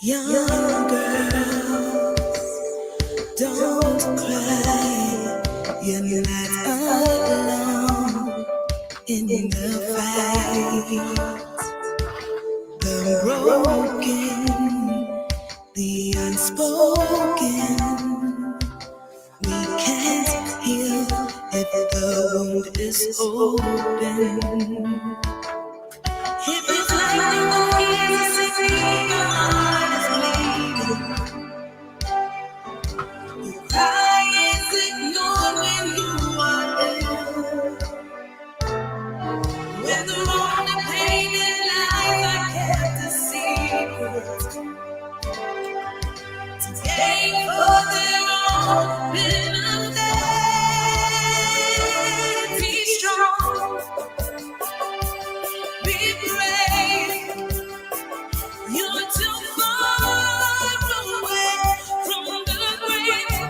Young girls, don't cry. You're not alone in the fight. The broken, the unspoken, we can't heal if the wound is open. If it's like the easy, your heart is bleeding. Your cry is ignored when you are ill. When the wrong and pain in life are kept a secret, to gain for their own benefit. Be strong, be brave. You're too far away from the grave.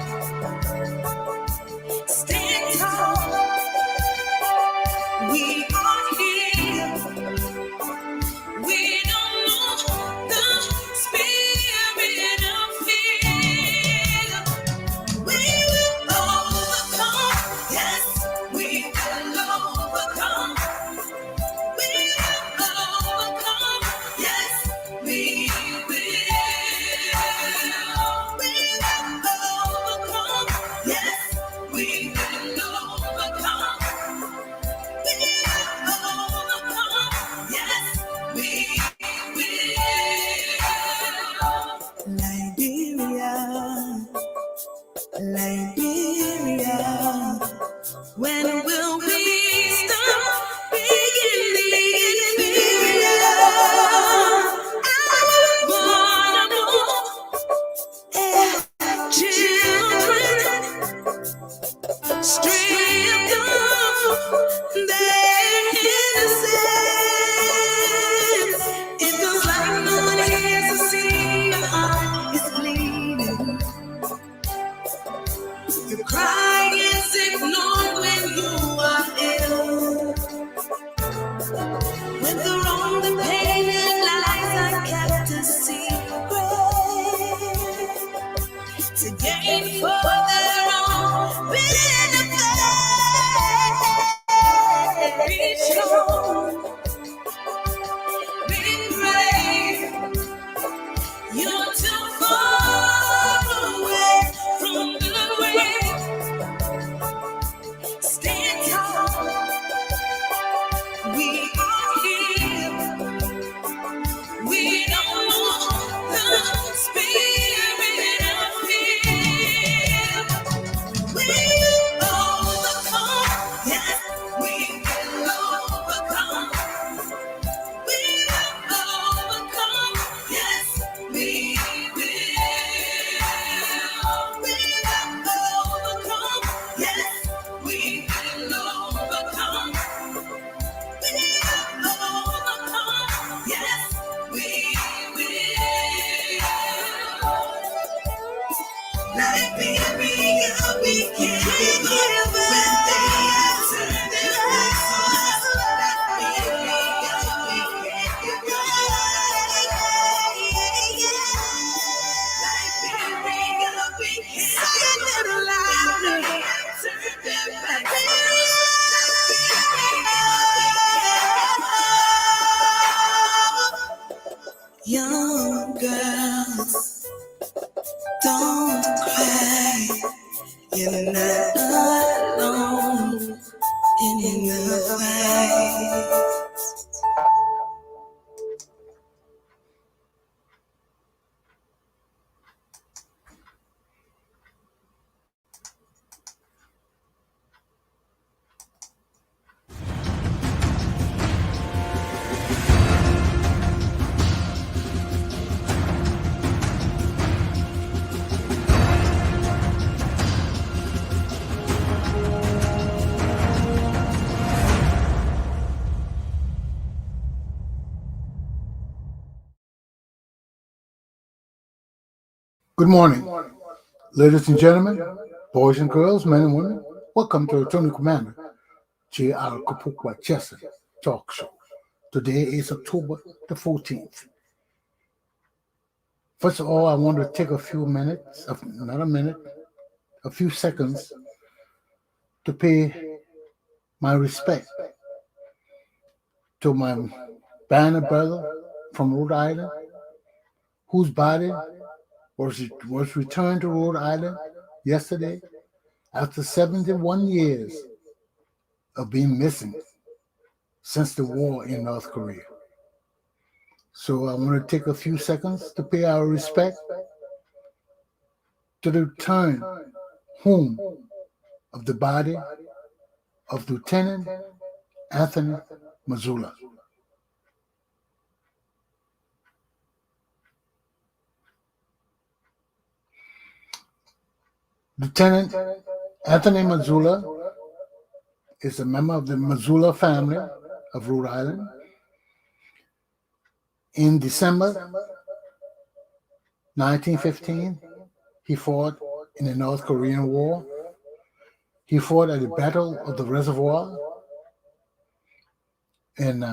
Stand tall. We are here. We don't know the spirit of fear. We will overcome. Yes, we will overcome. We will overcome. Yes, we will. We will overcome. Yes, we will overcome. We will overcome. Yes, we will. Liberia, when will we stop being Liberia? I wanna know, children, stripped of their innocence. It feels like no one hears to see your heart is bleeding. Your cry is ignored when you are ill. When the wrong, the pain, and lies are kept a secret, to gain for their own benefit. Be strong, be brave. You're too far away from the grave. Stand tall. We are here. We don't know the spirit of fear. We will overcome. Yes, we will overcome. We will overcome. Yes, we will. We will overcome. Yes, we will overcome. We will overcome. Yes, we will. Liberia, we can't give up when they have turned their backs on us. Liberia, we can't give up. Liberia, we can't say a little louder. They have turned their backs on us. Young girls, don't cry. You're not alone in the fight. Good morning, ladies and gentlemen, boys and girls, men and women. Welcome to Returning Commander Galpohkpa Chesson Talk Show. Today is October the 14th. First of all, I want to take a few minutes, not a minute, a few seconds to pay my respect to my banner brother from Rhode Island, whose body was returned to Rhode Island yesterday after 71 years of being missing since the war in North Korea. So I want to take a few seconds to pay our respect to the return home of the body of Lieutenant Anthony Mazula. Lieutenant Anthony Mazula is a member of the Mazula family of Rhode Island. In December 1915, he fought in the North Korean War. He fought at the Battle of the Reservoir, and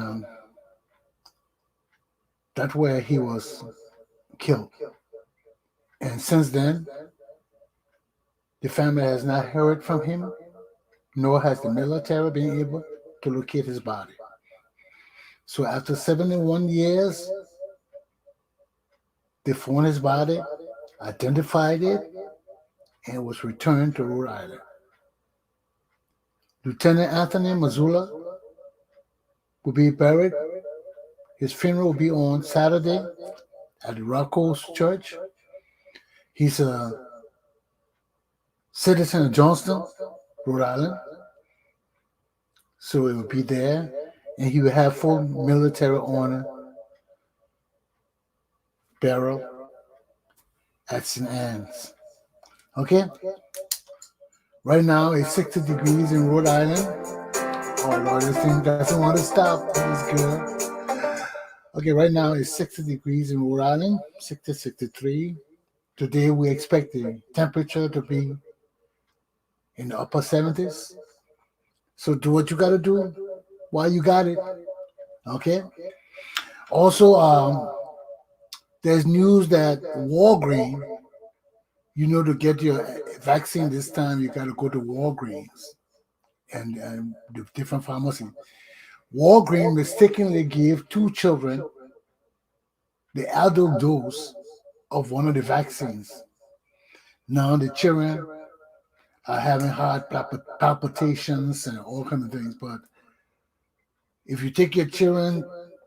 that's where he was killed. And since then, the family has not heard from him, nor has the military been able to locate his body. So after 71 years, they found his body, identified it, and was returned to Rhode Island. Lieutenant Anthony Mazula will be buried. His funeral will be on Saturday at the Rock Coast Church. He's a citizen of Johnston, Rhode Island. So it will be there, and he will have full military honor burial at St. Anne's. Okay? Right now it's 60 degrees in Rhode Island. Oh Lord, this thing doesn't want to stop. This is good. Okay, right now it's 60 degrees in Rhode Island, 60, 63. Today we expect the temperature to be in the upper 70s. So do what you got to do while you got it. Okay? Also, there's news that Walgreens, to get your vaccine this time, you got to go to Walgreens and the different pharmacies. Walgreens mistakenly gave 2 children the adult dose of one of the vaccines. Now the children are having heart palpitations and all kinds of things. But if you take your children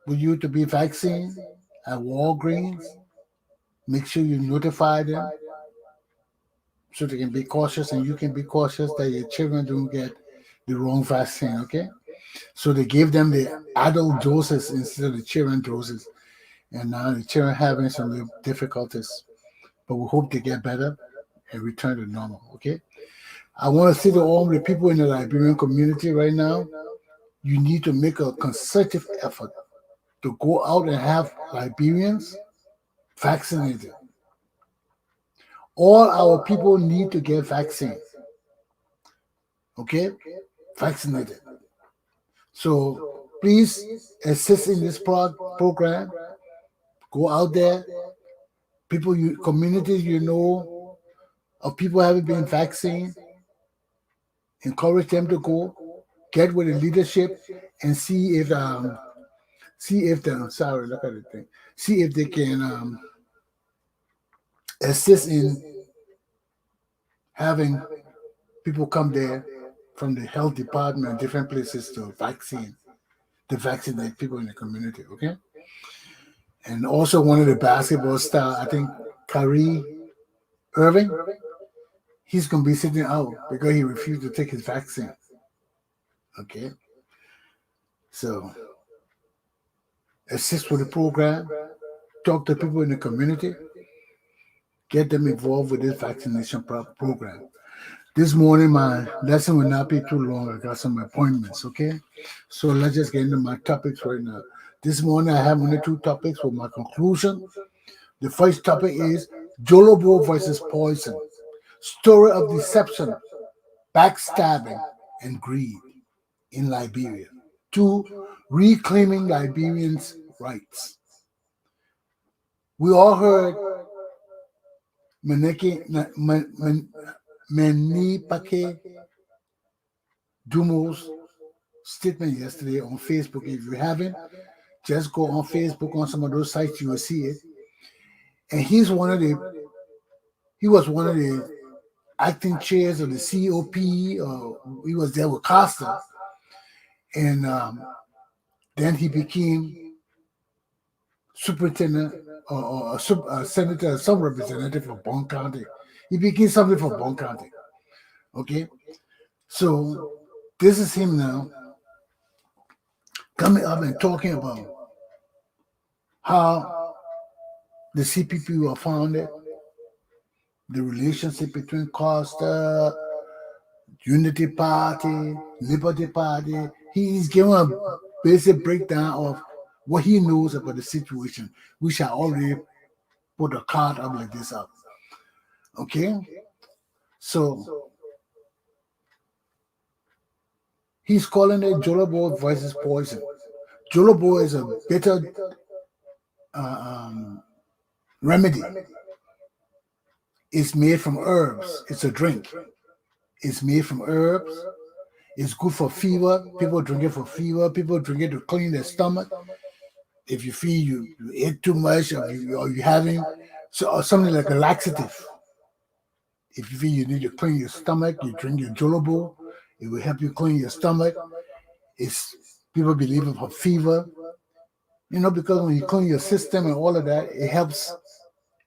with you to be vaccinated at Walgreens, make sure you notify them so they can be cautious, and you can be cautious that your children don't get the wrong vaccine, okay? So they gave them the adult doses instead of the children doses. And now the children having some little difficulties. But we hope they get better and return to normal, okay? I want to say to all the people in the Liberian community right now, you need to make a concerted effort to go out and have Liberians vaccinated. All our people need to get vaccinated. Okay? Vaccinated. So please assist in this program. Go out there. People, communities of people haven't been vaccinated, encourage them to go, get with the leadership, and see if they can assist in having people come there from the health department and different places to vaccinate people in the community, okay? And also one of the basketball stars, I think Kyrie Irving, he's going to be sitting out because he refused to take his vaccine. Okay? So, assist with the program, talk to people in the community, get them involved with this vaccination program. This morning, my lesson will not be too long. I got some appointments, okay? So let's just get into my topics right now. This morning, I have only 2 topics for my conclusion. The first topic is Jolobo versus poison. Story of deception, backstabbing, and greed in Liberia. 2, reclaiming Liberians' rights. We all heard Menipake Dumo's statement yesterday on Facebook. If you haven't, just go on Facebook on some of those sites, you will see it. And he was one of the acting chairs of the COP. He was there with Costa, and then he became superintendent or a senator, some representative for Bond County. He became something for Bond County. Okay, so this is him now coming up and talking about how the CPP were founded, the relationship between Costa, Unity Party, Liberty Party. He's giving a basic breakdown of what he knows about the situation. We shall already put a card up like this up. Okay? So he's calling it Jolobo versus poison. Jolobo is a bitter remedy. It's made from herbs. It's a drink. It's made from herbs. It's good for fever. People drink it for fever. People drink it to clean their stomach. If you feel you ate too much or you're having or something like a laxative. If you feel you need to clean your stomach, you drink your Jolobo. It will help you clean your stomach. It's people believe it for fever. Because when you clean your system and all of that, it helps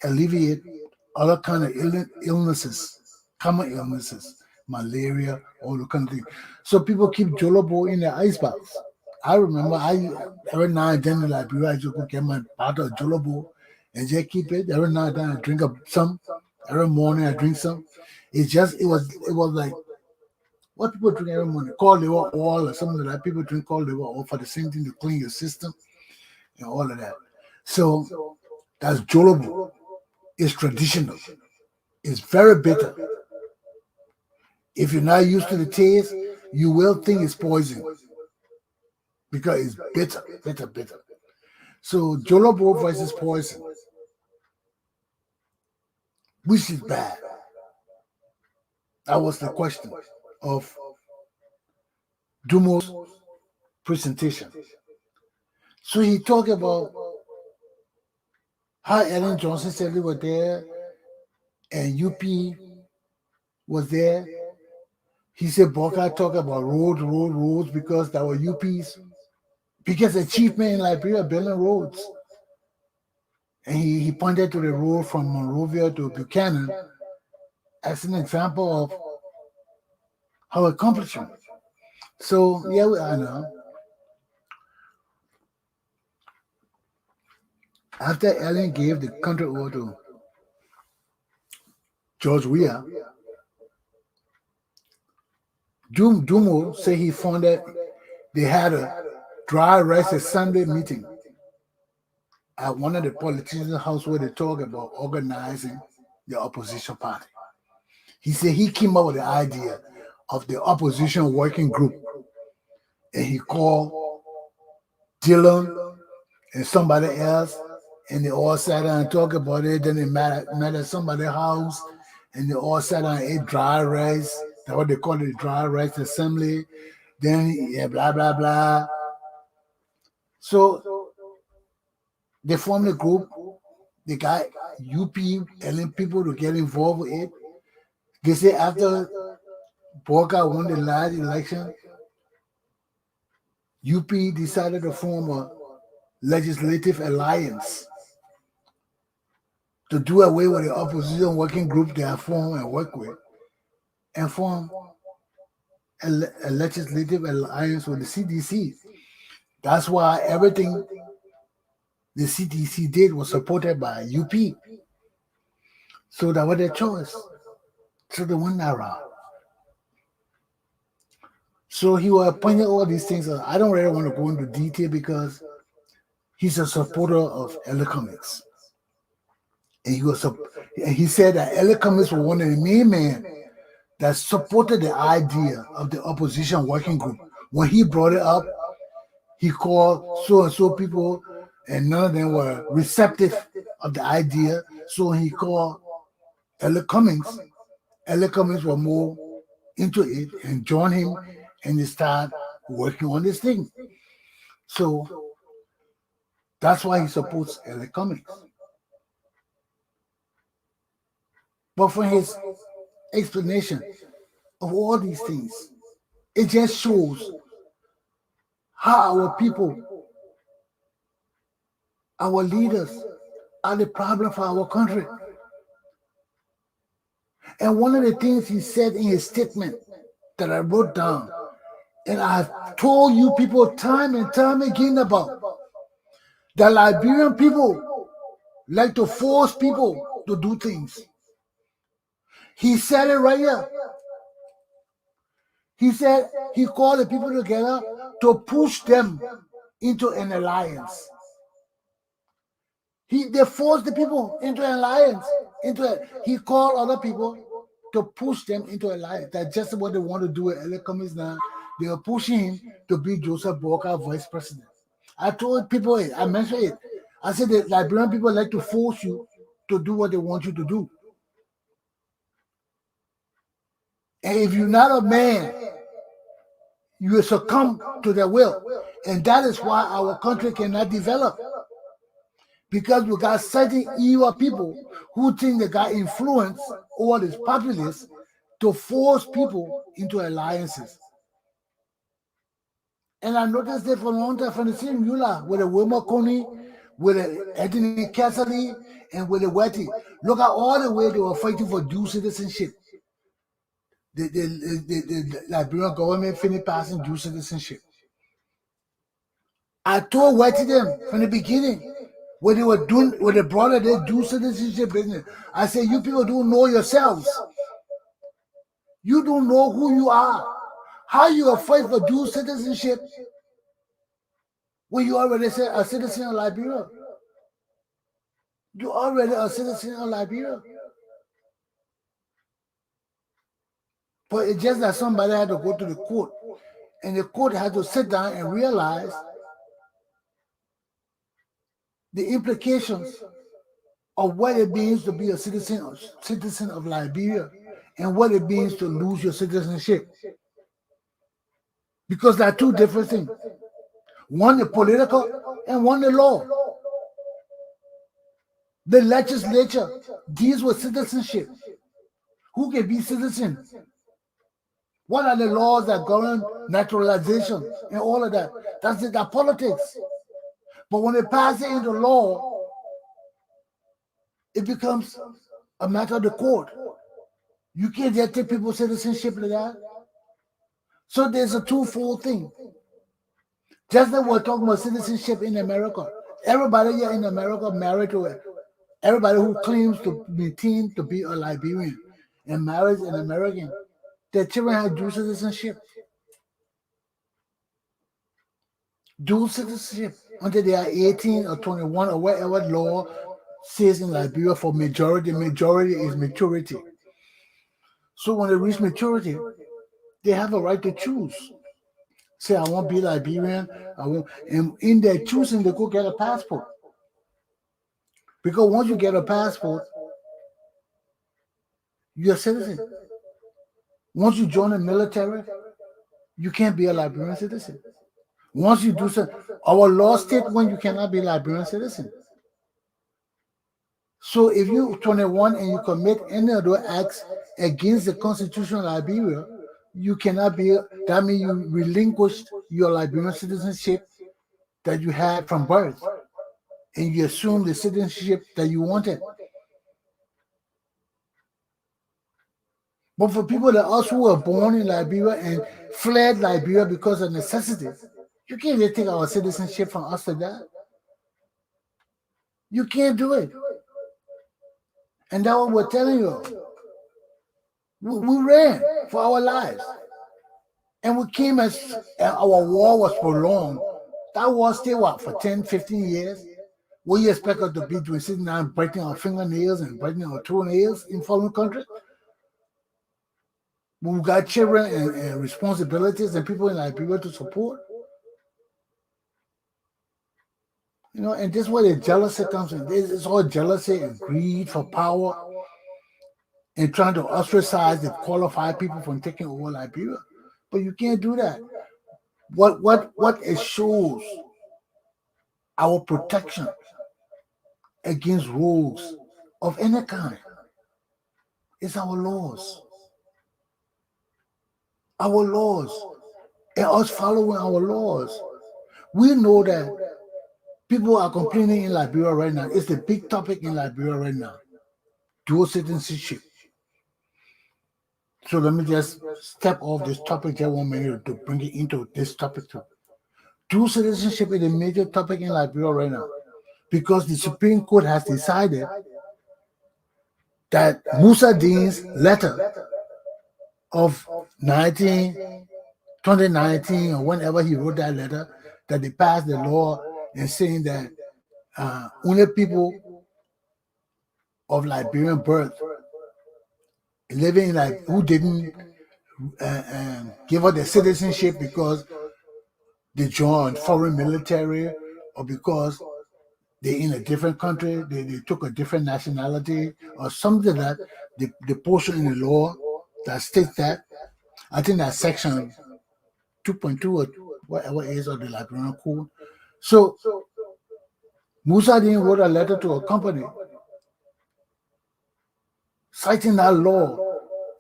alleviate other kind of illnesses, common illnesses, malaria, all the kind of things. So people keep Jolobo in their ice baths. I remember every now and then in Liberia, I just go get my bottle of Jolobo and just keep it. Every now and then I drink some. Every morning I drink some. It was like what people drink every morning, called liver oil or something like that. People drink called liver oil for the same thing to clean your system and all of that. So that's Jolobo. It's traditional. It's very bitter. If you're not used to the taste, you will think it's poison because it's bitter. So Jolobo versus poison, which is bad? That was the question of Dumo's presentation. So he talked about how Ellen Johnson said they were there and UP was there. He said Boca talked about roads because there were UPs. Because the chief man in Liberia building roads. And he pointed to the road from Monrovia to Buchanan as an example of how accomplishment. So yeah, I know. After Ellen gave the country over to George Weah, Dumo said he found that they had a dry rice Sunday meeting at one of the politicians' house where they talk about organizing the opposition party. He said he came up with the idea of the opposition working group, and he called Dylan and somebody else, and they all sat down and talked about it. Then they met at somebody's house, and they all sat down and ate dry rice. That's what they call it, dry rice assembly. Then blah blah blah. So they formed a group. They got UP and people to get involved with it. They say after Boca won the last election, UP decided to form a legislative alliance to do away with the opposition working group they have formed and work with, and form a legislative alliance with the CDC. That's why everything the CDC did was supported by UP. So that was their choice. So they went that route. So he was pointing all these things. I don't really want to go into detail because he's a supporter of LA Comics. And he said that LA Comics was one of the main men that supported the idea of the opposition working group. When he brought it up, he called so-and-so people, and none of them were receptive of the idea. So he called Elliot Cummings. Elliot Cummings were more into it and joined him, and they start working on this thing. So that's why he supports Elliot Cummings. But for his explanation of all these things, it just shows how our people, our leaders, are the problem for our country. And one of the things he said in his statement that I wrote down, and I've told you people time and time again about, the Liberian people like to force people to do things. He said it right here. He said he called the people together to push them into an alliance. They forced the people into an alliance. He called other people to push them into alliance. That's just what they want to do with Elliot Cummings now. They are pushing him to be Joseph Boakai vice president. I told people it. I mentioned it. I said that Liberian people like to force you to do what they want you to do. And if you're not a man, you will succumb to their will. And that is why our country cannot develop. Because we got certain evil people who think they got influence over this populace to force people into alliances. And I noticed that for a long time from the same Eula, with the Wilma Coney, with the Anthony Cassidy, and with the Wetty. Look at all the way they were fighting for dual citizenship. The Liberian government finished passing dual citizenship. I told Wetty them from the beginning, when they were doing, when they brought their dual citizenship business, I said, you people don't know yourselves. You don't know who you are. How you will fight for dual citizenship when you already said a citizen of Liberia? You're already a citizen of Liberia. But it's just that somebody had to go to the court, and the court had to sit down and realize the implications of what it means to be a citizen of Liberia and what it means to lose your citizenship. Because there are two different things. One the political and one the law. The legislature deals with citizenship. Who can be citizen? What are the laws that govern naturalization and all of that? That's it, that politics. But when they pass it into law, it becomes a matter of the court. You can't just take people's citizenship like that. So there's a twofold thing. Just like we're talking about citizenship in America. Everybody here in America married to it. Everybody who claims to maintain to be a Liberian and marries an American, their children have dual citizenship. Dual citizenship until they are 18 or 21 or whatever law says in Liberia for majority. Majority is maturity. So when they reach maturity, they have a right to choose. Say, I want to be Liberian. And in their choosing, they go get a passport. Because once you get a passport, you're a citizen. Once you join the military, you can't be a Liberian citizen. Once you do so, our law state when you cannot be a Liberian citizen. So if you're 21 and you commit any other acts against the Constitution of Liberia, you cannot be, that means you relinquished your Liberian citizenship that you had from birth, and you assume the citizenship that you wanted. But for people like us who were born in Liberia and fled Liberia because of necessity, you can't just take our citizenship from us like that. You can't do it. And that's what we're telling you. We ran for our lives. And we came as our war was prolonged. That war stayed for 10, 15 years? What do you expect us to be doing, sitting down breaking our fingernails and breaking our toenails in foreign countries? We've got children and responsibilities and people in Liberia to support. You know, and this is where the jealousy comes in. It's all jealousy and greed for power. and trying to ostracize the qualified people from taking over Liberia. But you can't do that. What it shows our protection against rogues of any kind is our laws. Our laws. And us following our laws. We know that people are complaining in Liberia right now. It's a big topic in Liberia right now. Dual citizenship. So let me just step off this topic just 1 minute to bring it into this topic too. Dual citizenship is a major topic in Liberia right now because the Supreme Court has decided that Musa Dean's letter of 2019 or whenever he wrote that letter, that they passed the law and saying that only people of Liberian birth living in like who didn't give up their citizenship because they joined foreign military or because they're in a different country, they took a different nationality or something like that. The portion in the law that states that, I think that section 2.2 or whatever it is of the Liberian Code. So Musa Dean wrote a letter to a company citing that law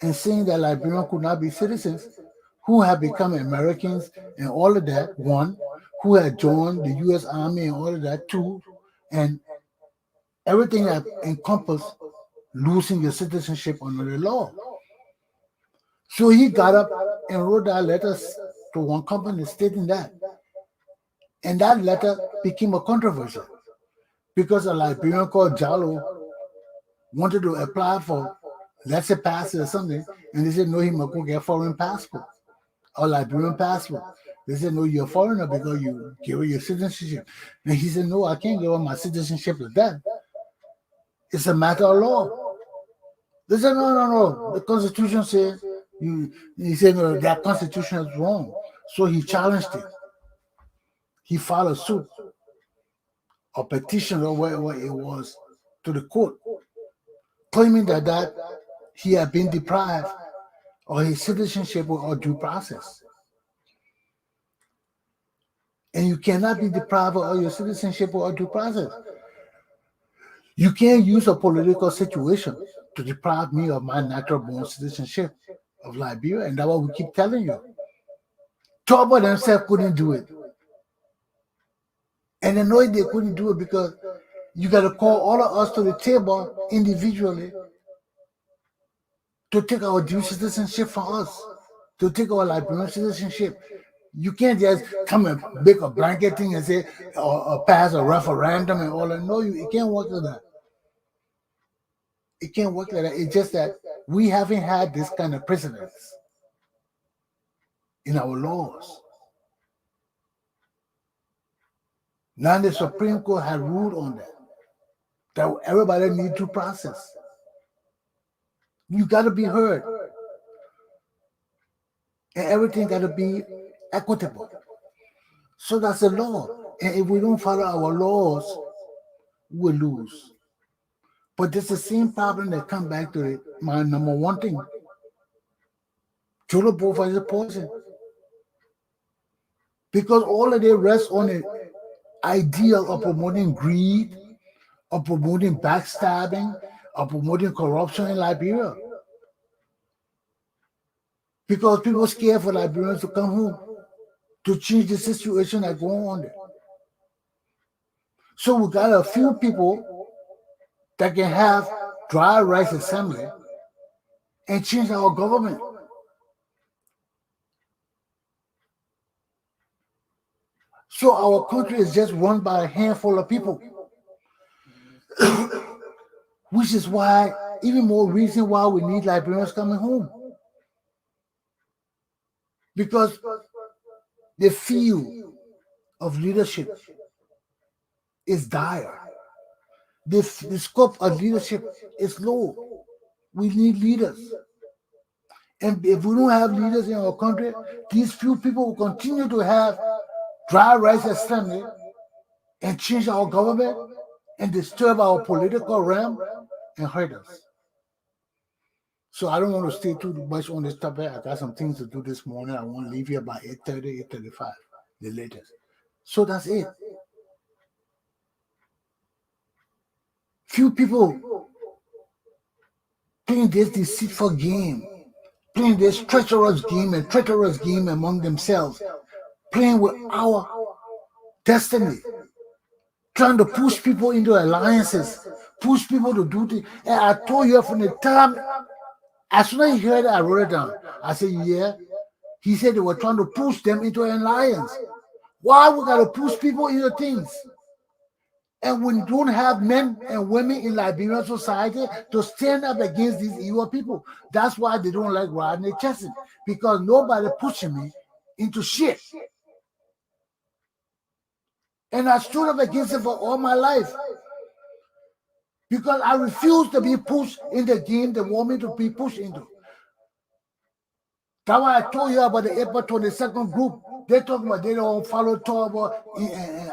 and saying that Liberians could not be citizens who have become Americans and all of that, one, who had joined the U.S. Army and all of that, two, and everything that encompassed losing your citizenship under the law. So he got up and wrote that letter to one company stating that. And that letter became a controversy because a Liberian called Jolobo wanted to apply for, let's say, pass or something, and they said, no, he must go get foreign passport or Liberian passport. They said, no, you're a foreigner because you give away your citizenship. And he said, no, I can't give up my citizenship to that. It's a matter of law. They said, no. The Constitution says, he said, no, that Constitution is wrong. So he challenged it. He filed a suit or petition or whatever it was to the court, claiming that he had been deprived of his citizenship or due process. And you cannot be deprived of your citizenship or due process. You can't use a political situation to deprive me of my natural born citizenship of Liberia, and that's what we keep telling you. Toba themselves couldn't do it. And they know they couldn't do it because you got to call all of us to the table individually to take our due citizenship for us, to take our Liberian citizenship. You can't just come and make a blanket thing and say, or pass a referendum and all that. No, it can't work like that. It can't work like that. It's just that we haven't had this kind of precedence in our laws. Now the Supreme Court had ruled on that everybody needs due process. You got to be heard. And everything got to be equitable. So that's the law. And if we don't follow our laws, we'll lose. But it's the same problem that comes back to my number one thing. Jolobo is a poison. Because all of it rests on the idea of promoting greed, of promoting backstabbing, of promoting corruption in Liberia. Because people are scared for Liberians to come home, to change the situation that go on there. So we got a few people that can have dry rice assembly and change our government. So our country is just run by a handful of people. Which is why, even more reason why we need Liberians coming home. Because the field of leadership is dire. The scope of leadership is low. We need leaders. And if we don't have leaders in our country, these few people will continue to have dry rice assembly and change our government and disturb our political realm and hurt us. So I don't want to stay too much on this topic. I got some things to do this morning. I want to leave here by 8:30, 8:35, the latest. So that's it. Few people playing this deceitful game, playing this treacherous game among themselves, playing with our destiny, trying to push people into alliances, push people to do things. And I told you from the time, as soon as he heard it, I wrote it down. I said, yeah. He said they were trying to push them into an alliance. Why we got to push people into things? And we don't have men and women in Liberian society to stand up against these evil people. That's why they don't like Rodney Chesson, because nobody pushing me into shit. And I stood up against it for all my life, because I refuse to be pushed in the game they want me to be pushed into. That's why I told you about the April 22nd group. They talk about they don't follow Torba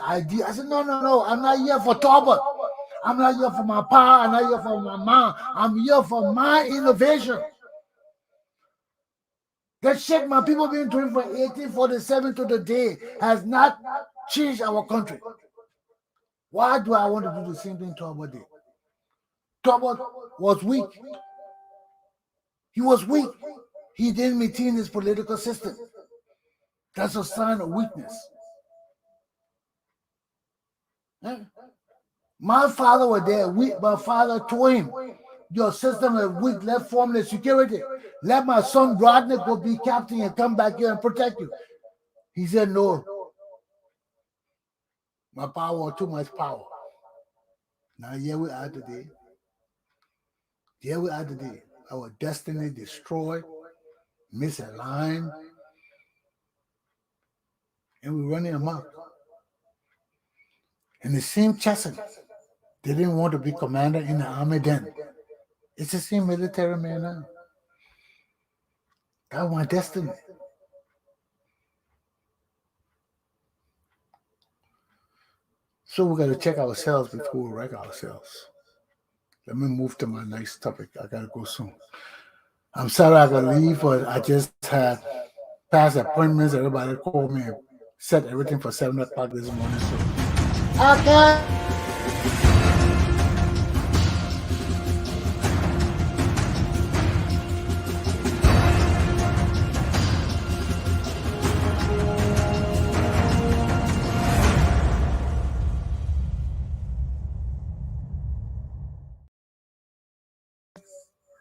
idea. I said, no, I'm not here for Torba. I'm not here for my power. I'm not here for my mom. I'm here for my innovation. That shit my people been doing from 1847 to the day has not changed our country. Why do I want to do the same thing Torba did? Torba was weak. He was weak. He didn't maintain his political system. That's a sign of weakness. My father was there. My father told him, your system is weak. Let's form the security. Let my son Rodney go be captain and come back here and protect you. He said, no. My power was too much power. Now here we are today. Here we are today. Our destiny destroyed, misaligned, and we're running amok. And the same Chesson, they didn't want to be commander in the army then. It's the same military man now. That's my destiny. So we got to check ourselves before we wreck ourselves. Let me move to my next topic. I got to go soon. I'm sorry I got to leave, but I just had past appointments. Everybody called me and set everything for 7 o'clock this morning. So I can't.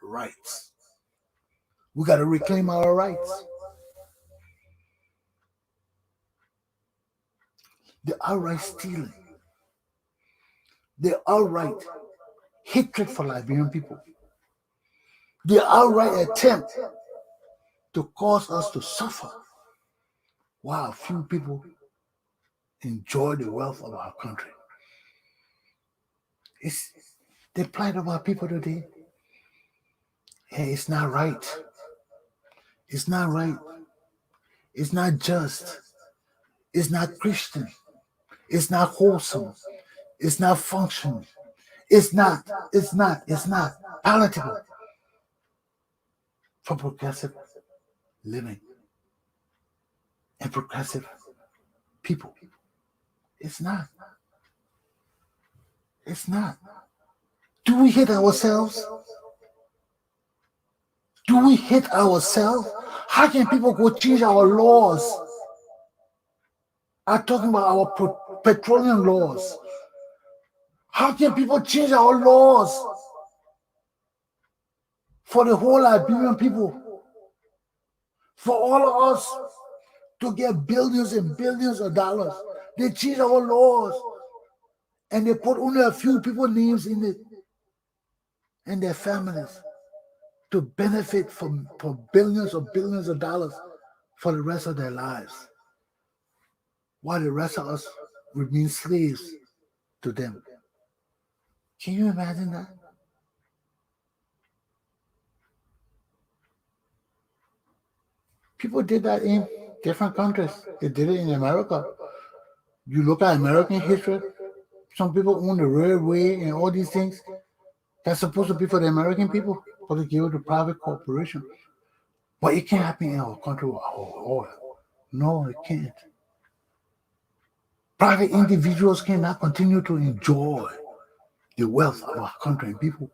Rights. We got to reclaim our rights. The outright stealing, the outright hatred for Liberian people, the outright attempt to cause us to suffer while few people enjoy the wealth of our country. It's the plight of our people today. Hey, it's not right. It's not right. It's not just. It's not Christian. It's not wholesome. It's not functional. It's not palatable for progressive living and progressive people. It's not. It's not. Do we hate ourselves? Do we hate ourselves? How can people go change our laws? I'm talking about our petroleum laws. How can people change our laws for the whole Liberian people? For all of us to get billions and billions of dollars. They change our laws and they put only a few people's names in it and their families to benefit from billions of dollars for the rest of their lives, while the rest of us remain slaves to them. Can you imagine that? People did that in different countries. They did it in America. You look at American history, some people own the railway and all these things. That's supposed to be for the American people. but to give it to private corporation. But it can't happen in our country with our oil. No, it can't. Private individuals cannot continue to enjoy the wealth of our country and people.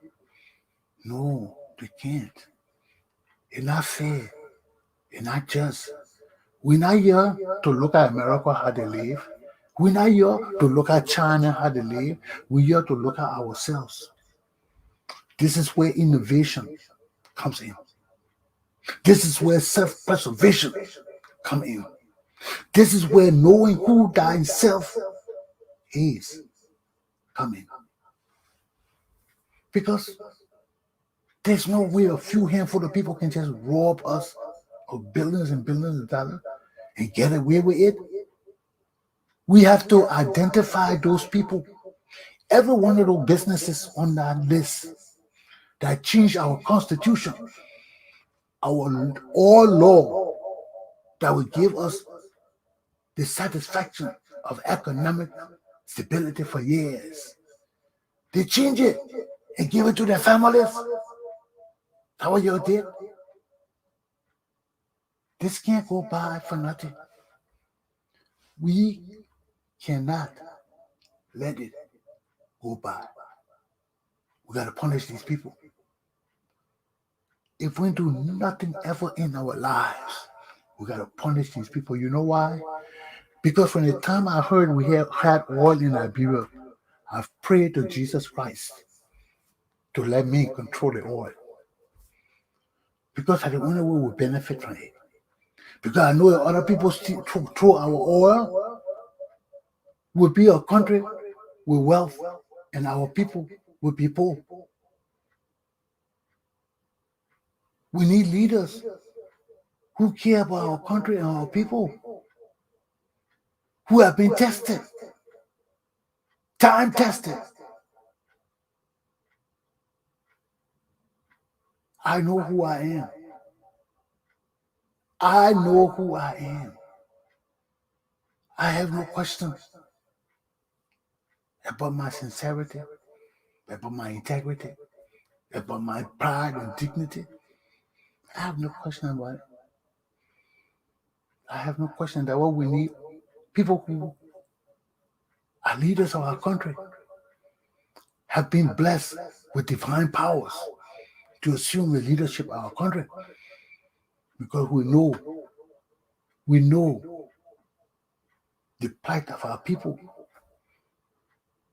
No, they can't. It's not fair. It's not just. We're not here to look at America how they live. We're not here to look at China how they live. We're here to look at ourselves. This is where innovation comes in. This is where self-preservation comes in. This is where knowing who thyself is coming. Because there's no way a few handful of people can just rob us of billions and billions of dollars and get away with it. We have to identify those people. Every one of those businesses on that list that change our constitution, our all law that will give us the satisfaction of economic stability for years. They change it and give it to their families. That's what you did. This can't go by for nothing. We cannot let it go by. We got to punish these people. If we do nothing ever in our lives, we got to punish these people. You know why? Because from the time I heard we had oil in Liberia, I've prayed to Jesus Christ to let me control the oil. Because that's the only way we benefit from it. Because I know that other people through our oil will be a country with wealth and our people will be poor. We need leaders who care about our country and our people, who have been tested, time tested. I know who I am. I know who I am. I have no question about my sincerity, about my integrity, about my pride and dignity. I have no question about it. I have no question that what we need, people who are leaders of our country, have been blessed with divine powers to assume the leadership of our country. Because we know the plight of our people.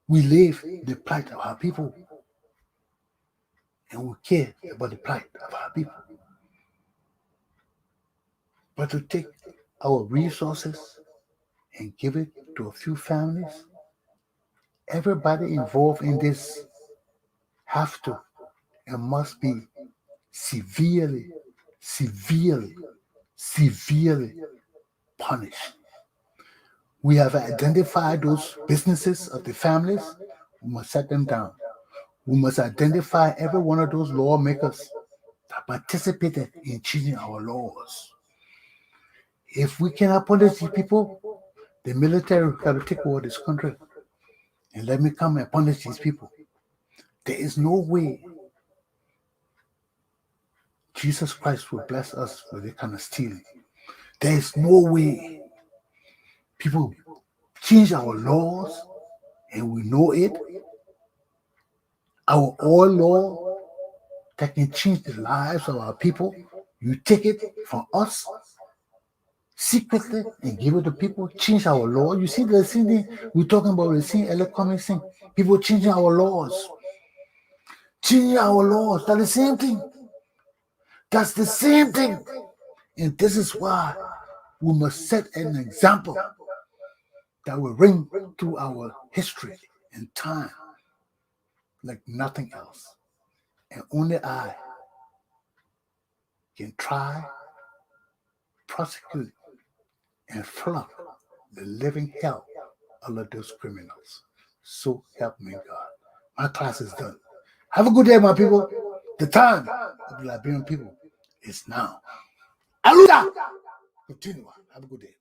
We live the plight of our people. And we care about the plight of our people. But to take our resources and give it to a few families, everybody involved in this have to and must be severely punished. We have identified those businesses of the families. We must set them down. We must identify every one of those lawmakers that participated in changing our laws. If we cannot punish these people, the military got to take over this country and let me come and punish these people. There is no way Jesus Christ will bless us with this kind of stealing. There is no way people change our laws and we know it. Our oil law that can change the lives of our people, you take it from us secretly and give it to people, change our law. You see the same thing we're talking about, the same electronic thing. People changing our laws. Changing our laws. That's the same thing. That's the same thing. And this is why we must set an example that will ring through our history and time like nothing else. And only I can try, prosecute, and flog the living hell out of those criminals. So help me God. My class is done. Have a good day, my people. The time of the Liberian people is now. Aluda! Continue. Have a good day.